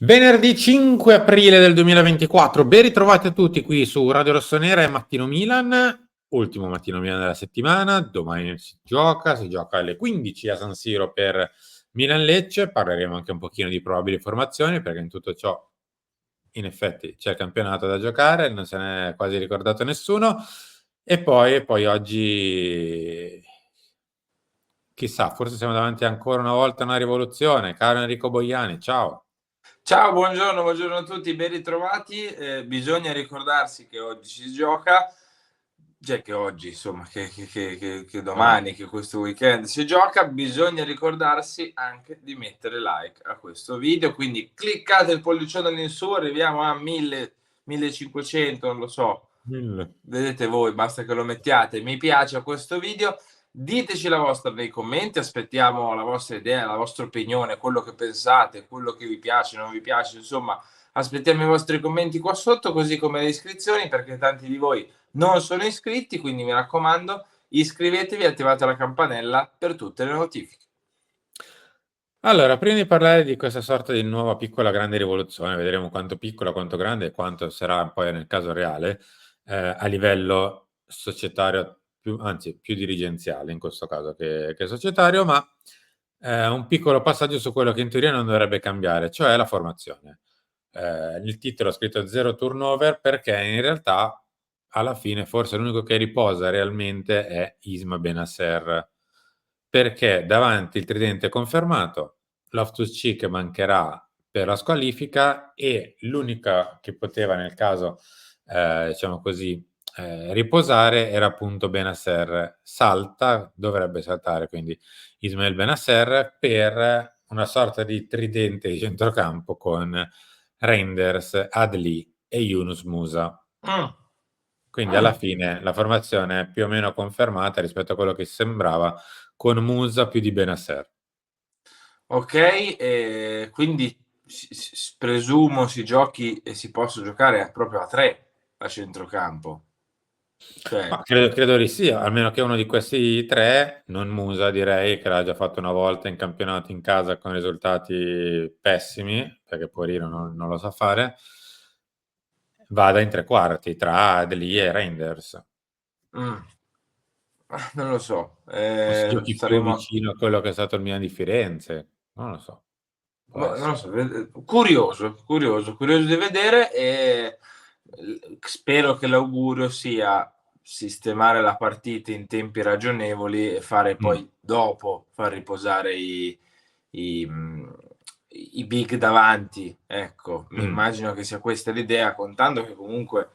Venerdì 5 aprile del 2024, ben ritrovati a tutti qui su Radio Rossonera e Mattino Milan, ultimo Mattino Milan della settimana. Domani si gioca alle 15 a San Siro per Milan-Lecce. Parleremo anche un pochino di probabili formazioni, perché in tutto ciò in effetti c'è il campionato da giocare, non se ne è quasi ricordato nessuno. E poi oggi, chissà, forse siamo davanti ancora una volta a una rivoluzione. Caro Enrico Boiani, ciao. Ciao, buongiorno a tutti, ben ritrovati. Bisogna ricordarsi che oggi si gioca, cioè che oggi, insomma, che domani, che questo weekend si gioca. Bisogna ricordarsi anche di mettere like a questo video, quindi cliccate il pollicione all'insù, arriviamo a 1000, 1500, non lo so. Vedete voi, basta che lo mettiate mi piace a questo video. Diteci la vostra nei commenti, aspettiamo la vostra idea, la vostra opinione, quello che pensate, quello che vi piace, non vi piace, insomma, aspettiamo i vostri commenti qua sotto, così come le iscrizioni, perché tanti di voi non sono iscritti, quindi mi raccomando, iscrivetevi e attivate la campanella per tutte le notifiche. Allora, prima di parlare di questa sorta di nuova piccola grande rivoluzione, vedremo quanto piccola, quanto grande e quanto sarà poi nel caso reale, a livello societario, più dirigenziale in questo caso che societario, ma un piccolo passaggio su quello che in teoria non dovrebbe cambiare, cioè la formazione. Il titolo ha scritto zero turnover perché in realtà alla fine forse l'unico che riposa realmente è Isma Benasser, perché davanti il tridente è confermato, Loftus-Cheek mancherà per la squalifica e l'unica che poteva nel caso diciamo così riposare era appunto Benasser. Dovrebbe saltare quindi Ismael Benasser per una sorta di tridente di centrocampo con Reinders, Adli e Yunus Musa. Quindi alla fine la formazione è più o meno confermata rispetto a quello che sembrava, con Musa più di Benasser. Ok, quindi presumo si giochi e si possa giocare proprio a 3 a centrocampo. Cioè, Ma credo di sì, almeno che uno di questi tre, non Musa direi, che l'ha già fatto una volta in campionato in casa con risultati pessimi, perché Porino non lo sa fare, vada in tre quarti tra Adli e Reinders. non lo so, O se giochi più staremo vicino a quello che è stato il Milan di Firenze, non lo so, può boh, non lo essere. so, curioso di vedere e spero che l'augurio sia sistemare la partita in tempi ragionevoli e fare Mm, poi dopo far riposare i mhmm, i big davanti, ecco. Mi mm. immagino che sia questa l'idea, contando che comunque,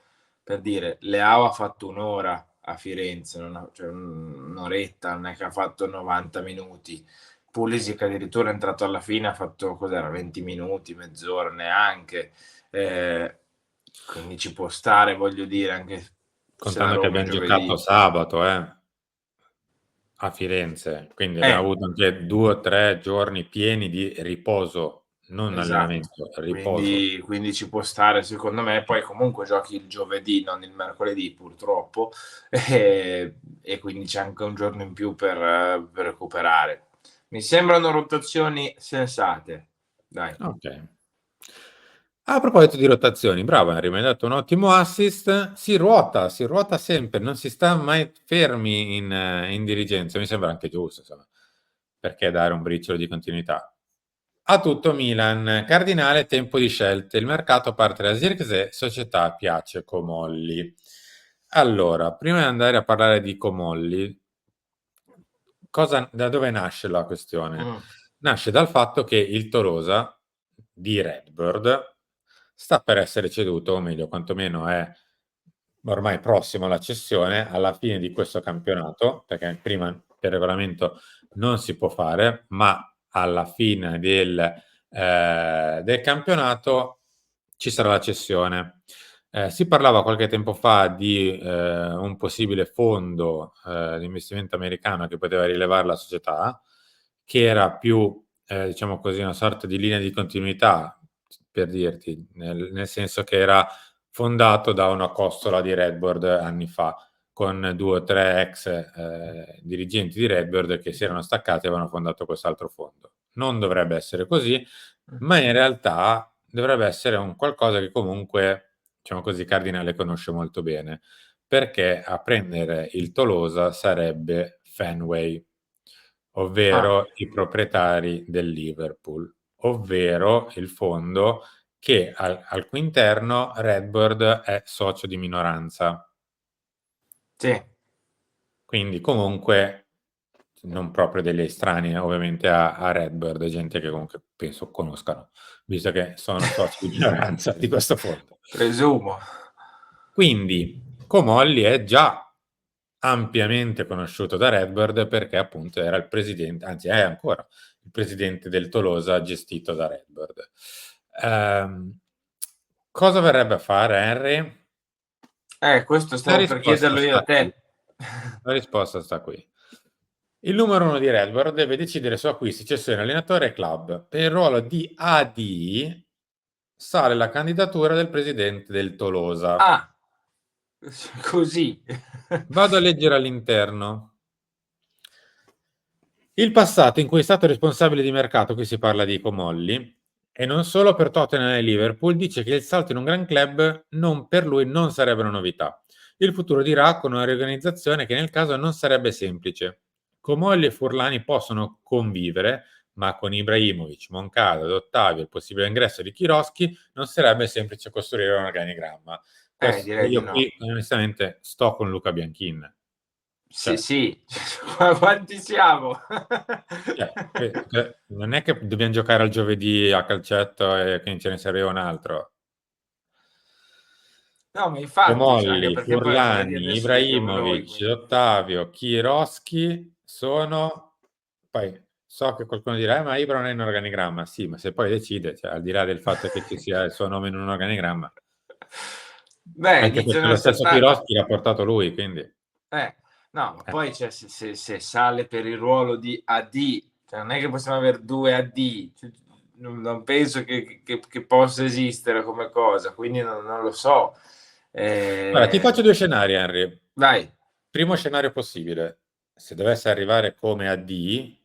per dire, Leao ha fatto 1 ora a Firenze, non ha cioè un'oretta, non è che ha fatto 90 minuti. Pulisic addirittura è entrato alla fine, ha fatto cos'era, 20 minuti, mezz'ora neanche. Quindi ci può stare, voglio dire, anche se la Contando che Roma è abbiamo giocato giovedì. sabato, a Firenze, quindi abbiamo avuto anche 2 o 3 giorni pieni di riposo, non Esatto. allenamento, riposo. Quindi ci può stare secondo me, poi comunque giochi il giovedì, non il mercoledì purtroppo, e quindi c'è anche un giorno in più per recuperare. Mi sembrano rotazioni sensate, dai. Okay. A proposito di rotazioni, bravo Henry, mi hai dato un ottimo assist. Si ruota sempre, non si sta mai fermi in dirigenza. Mi sembra anche giusto, insomma, perché dare un briciolo di continuità. A tutto Milan, cardinale tempo di scelte. Il mercato parte da Zirkzee, società piace Comolli. Allora, prima di andare a parlare di Comolli, da dove nasce la questione? Mh. Nasce dal fatto che il Tolosa di Redbird sta per essere ceduto, o meglio, quantomeno è ormai prossimo alla cessione alla fine di questo campionato, perché prima per regolamento non si può fare, ma alla fine del campionato ci sarà la cessione. Si parlava qualche tempo fa di un possibile fondo di investimento americano che poteva rilevare la società, che era più, diciamo così, una sorta di linea di continuità, per dirti, nel senso che era fondato da una costola di Redbird anni fa, con 2 o 3 ex dirigenti di Redbird che si erano staccati e avevano fondato quest'altro fondo. Non dovrebbe essere così, ma in realtà dovrebbe essere un qualcosa che comunque, diciamo così, Cardinale conosce molto bene, perché a prendere il Tolosa sarebbe Fenway, Ah, ovvero i proprietari del Liverpool, ovvero il fondo che al cui interno Redbird è socio di minoranza. sì. Quindi comunque non proprio degli estranei, ovviamente a Redbird, gente che comunque penso conoscano, visto che sono soci di minoranza di questo fondo. Presumo. Quindi Comolli è già ampiamente conosciuto da Redbird perché appunto era il presidente, anzi è ancora il presidente del Tolosa gestito da Redbird. Ehm, Cosa verrebbe a fare Henry? Questo La stavo per risposta chiederlo io sta a qui. te. La risposta sta qui. Il numero uno di Redbird deve decidere su acquisti, cessione, allenatore e club. Per il ruolo di AD sale la candidatura del presidente del Tolosa. Ah, così. Vado a leggere all'interno. Il passato in cui è stato responsabile di mercato, qui si parla di Comolli, e non solo per Tottenham e Liverpool, dice che il salto in un gran club per lui non sarebbe una novità. Il futuro dirà con una riorganizzazione che nel caso non sarebbe semplice. Comolli e Furlani possono convivere, ma con Ibrahimovic, Moncada, Ottavio e il possibile ingresso di Kiroschi non sarebbe semplice costruire un organigramma. Direi di Io no. qui onestamente sto con Luca Bianchin. Sì, Cioè, sì. Quanti siamo? non è che dobbiamo giocare al giovedì a calcetto e che ce ne serviva un altro. No, ma infatti, cioè, anche Comolli, perché poi magari Furlani, adesso vediamo noi, Ibrahimovic, quindi. Ottavio, Kiroschi sono... Poi so che qualcuno dirà, ma Ibra non è in organigramma. Sì, ma se poi decide, cioè, al di là del fatto che ci sia il suo nome in un organigramma, Beh, anche iniziano perché a lo essere stesso Kiroschi l'ha portato lui, quindi... no, ma eh. poi cioè, se sale per il ruolo di AD, cioè, non è che possiamo avere due AD, cioè, non penso che possa esistere come cosa, quindi non lo so. Guarda, ti Eh, faccio due scenari, Henry. Vai. Primo scenario possibile. Se dovesse arrivare come AD,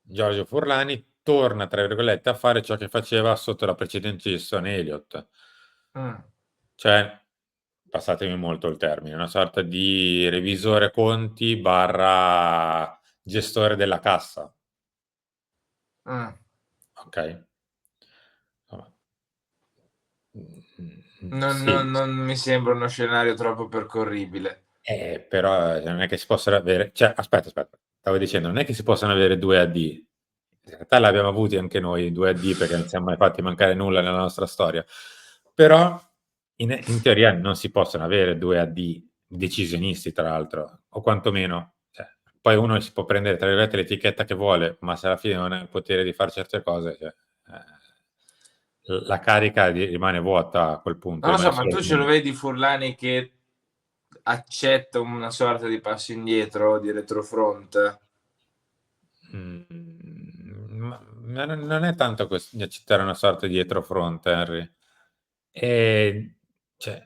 Giorgio Furlani torna, tra virgolette, a fare ciò che faceva sotto la precedente gestione Elliott. Mm, Cioè, passatemi molto il termine, una sorta di revisore conti barra gestore della cassa. mm. Ok? Insomma, sì, Non mi sembra uno scenario troppo percorribile. però non è che si possono avere... Cioè, aspetta, stavo dicendo, non è che si possono avere due AD. In realtà l'abbiamo avuti anche noi, due AD, perché non siamo mai fatti mancare nulla nella nostra storia. Però in teoria non si possono avere due AD decisionisti, tra l'altro, o quantomeno, cioè, poi uno si può prendere, tra virgolette, l'etichetta che vuole, ma se alla fine non ha il potere di fare certe cose, cioè, la carica rimane vuota a quel punto, Non lo rimane so, ma solo tu il ce lo nome. vedi Furlani che accetta una sorta di passo indietro, di retrofront? Ma non è tanto di accettare una sorta di dietrofront, Henry. E, cioè,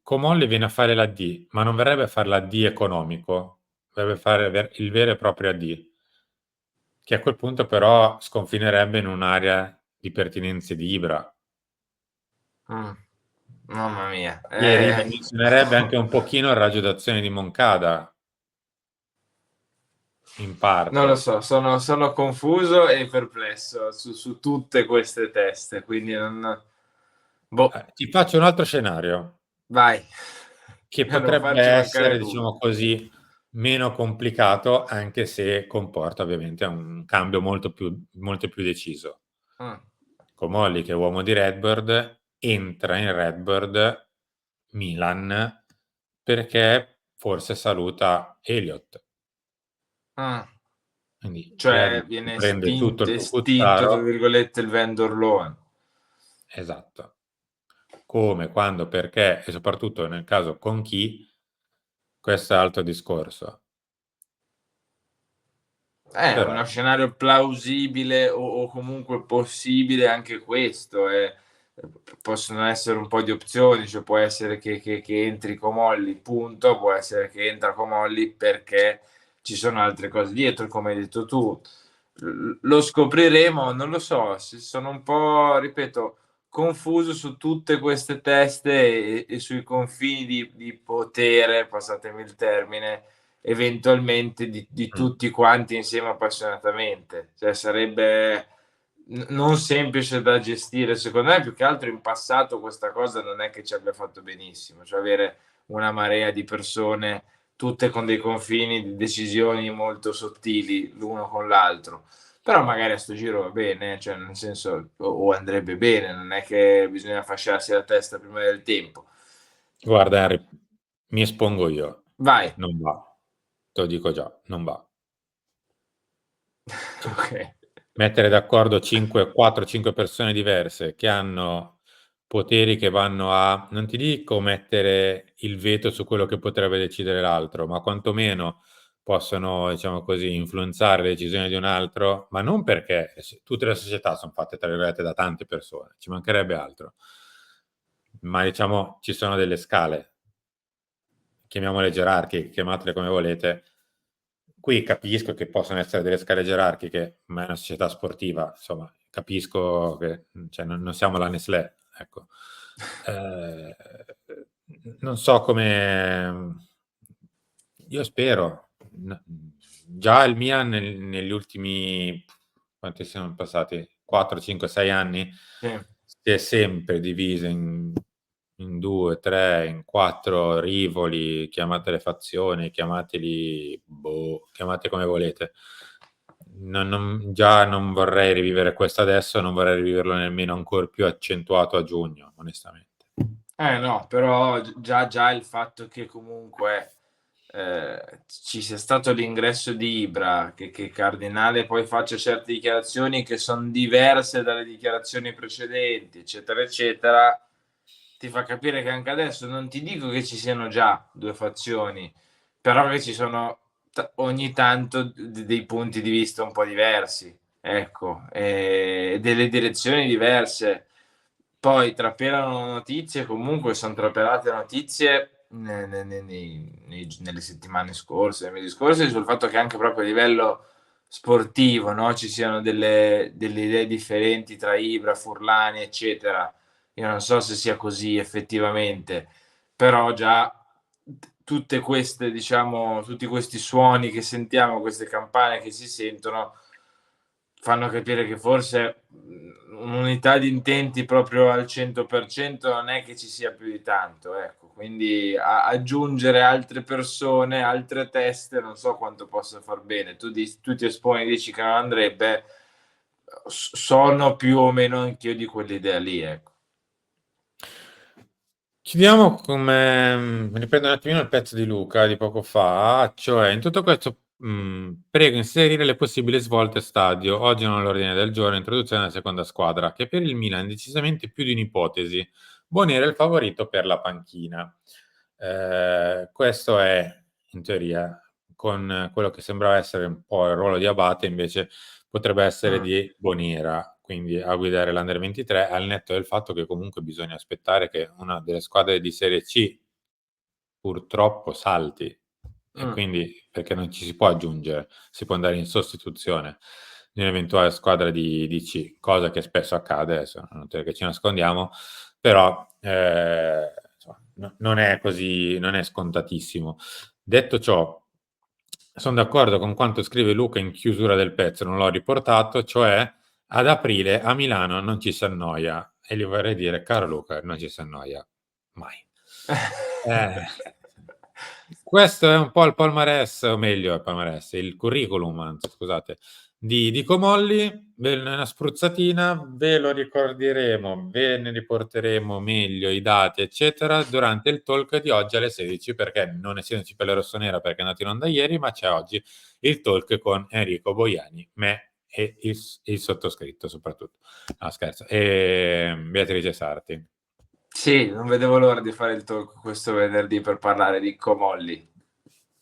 Comolli viene a fare la D, ma non verrebbe a fare la D economico, verrebbe a fare il vero e proprio AD, che a quel punto però sconfinerebbe in un'area di pertinenze di Ibra, Mm, mamma mia. e ridimensionerebbe anche un pochino il raggio d'azione di Moncada, in Non lo parte. so, sono confuso e perplesso su tutte queste teste, quindi non. Boh, Ti faccio un altro scenario, vai. che A non potrebbe farci mancare essere, nulla. diciamo così, meno complicato, anche se comporta ovviamente un cambio molto più deciso. Mm, Comolli, che è uomo di Redbird, entra in Redbird Milan perché forse saluta Elliott. mm. Quindi Cioè Elliott viene prende tutto il estinto, tra cucuzzaro, virgolette, il vendor loan. esatto, come, quando, perché e soprattutto nel caso con chi, questo è altro discorso. È Però uno scenario plausibile o comunque possibile anche questo. Possono essere un po' di opzioni, cioè può essere che entri Comolli, punto, può essere che entra Comolli perché ci sono altre cose dietro, come hai detto tu. lo scopriremo, non lo so, sono un po', ripeto, confuso su tutte queste teste e sui confini di potere, passatemi il termine, eventualmente di Mh. tutti quanti insieme appassionatamente. Cioè sarebbe non semplice da gestire, secondo me, più che altro in passato questa cosa non è che ci abbia fatto benissimo, cioè avere una marea di persone tutte con dei confini di decisioni molto sottili l'uno con l'altro. Però magari a sto giro va bene, cioè nel senso, o andrebbe bene, non è che bisogna fasciarsi la testa prima del tempo. Guarda Henry, mi espongo io. Vai. Non va. Te lo dico già, non va. Cioè, Ok. mettere d'accordo 5 persone diverse che hanno poteri che vanno a, non ti dico mettere il veto su quello che potrebbe decidere l'altro, ma quantomeno possono, diciamo così, influenzare le decisioni di un altro, ma non perché tutte le società sono fatte, tra virgolette, da tante persone, ci mancherebbe altro. Ma diciamo ci sono delle scale, chiamiamole gerarchiche, chiamatele come volete. Qui capisco che possono essere delle scale gerarchiche, ma è una società sportiva, insomma, capisco che cioè, non siamo la Nestlé, ecco. Eh, non so come... Io spero. Già il Milan negli ultimi... Quanti siamo passati? 4, 5, 6 anni? Sì. Si è sempre diviso in due, tre, in quattro rivoli, chiamatele fazioni, chiamateli, boh, chiamate come volete. Già non vorrei rivivere questo adesso, non vorrei riviverlo nemmeno ancora più accentuato a giugno, onestamente. No, però già il fatto che comunque ci sia stato l'ingresso di Ibra, che Cardinale poi faccia certe dichiarazioni che sono diverse dalle dichiarazioni precedenti, eccetera, eccetera, ti fa capire che anche adesso non ti dico che ci siano già due fazioni, però che ci sono ogni tanto dei punti di vista un po' diversi, ecco, e delle direzioni diverse. Poi trapelano notizie, comunque sono trapelate notizie nelle settimane scorse, nei mesi scorsi, sul fatto che anche proprio a livello sportivo, no, ci siano delle idee differenti tra Ibra, Furlani, eccetera. Io non so se sia così effettivamente, però già tutte queste, diciamo, tutti questi suoni che sentiamo, queste campane che si sentono, fanno capire che forse un'unità di intenti proprio al 100% non è che ci sia più di tanto, ecco. Quindi aggiungere altre persone, altre teste, non so quanto possa far bene. Tu ti esponi, dici che non andrebbe, sono più o meno anch'io di quell'idea lì, ecco. Chiudiamo come riprendo un attimino il pezzo di Luca di poco fa, cioè in tutto questo prego inserire le possibili svolte stadio. Oggi non all'ordine del giorno, introduzione della seconda squadra, che per il Milan è decisamente più di un'ipotesi. Bonera è il favorito per la panchina. Questo è, in teoria, con quello che sembrava essere un po' il ruolo di Abate, invece potrebbe essere Mm. di Bonera, quindi a guidare l'Under 23, al netto del fatto che comunque bisogna aspettare che una delle squadre di Serie C purtroppo salti e Mm. quindi perché non ci si può aggiungere, si può andare in sostituzione di un'eventuale squadra di C, cosa che spesso accade, adesso non è che ci nascondiamo, però insomma, non è così, non è scontatissimo. Detto ciò, sono d'accordo con quanto scrive Luca in chiusura del pezzo, non l'ho riportato, cioè ad aprile a Milano non ci si annoia. E gli vorrei dire, caro Luca, non ci si annoia mai. Eh, questo è un po' il palmarès, o meglio il palmarès, il curriculum, anzi, scusate, di Comolli, una spruzzatina, ve lo ricorderemo, ve ne riporteremo meglio i dati, eccetera, durante il talk di oggi alle 16, perché non essendoci per la rossonera perché è andato in onda ieri, ma c'è oggi il talk con Enrico Boiani, me e il sottoscritto soprattutto. No, scherzo. E Beatrice Sarti. Sì, non vedevo l'ora di fare il talk questo venerdì per parlare di Comolli.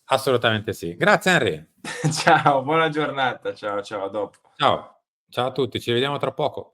Assolutamente sì. Grazie Henry. Ciao, buona giornata. Ciao, ciao, a dopo. Ciao. Ciao a tutti, ci vediamo tra poco.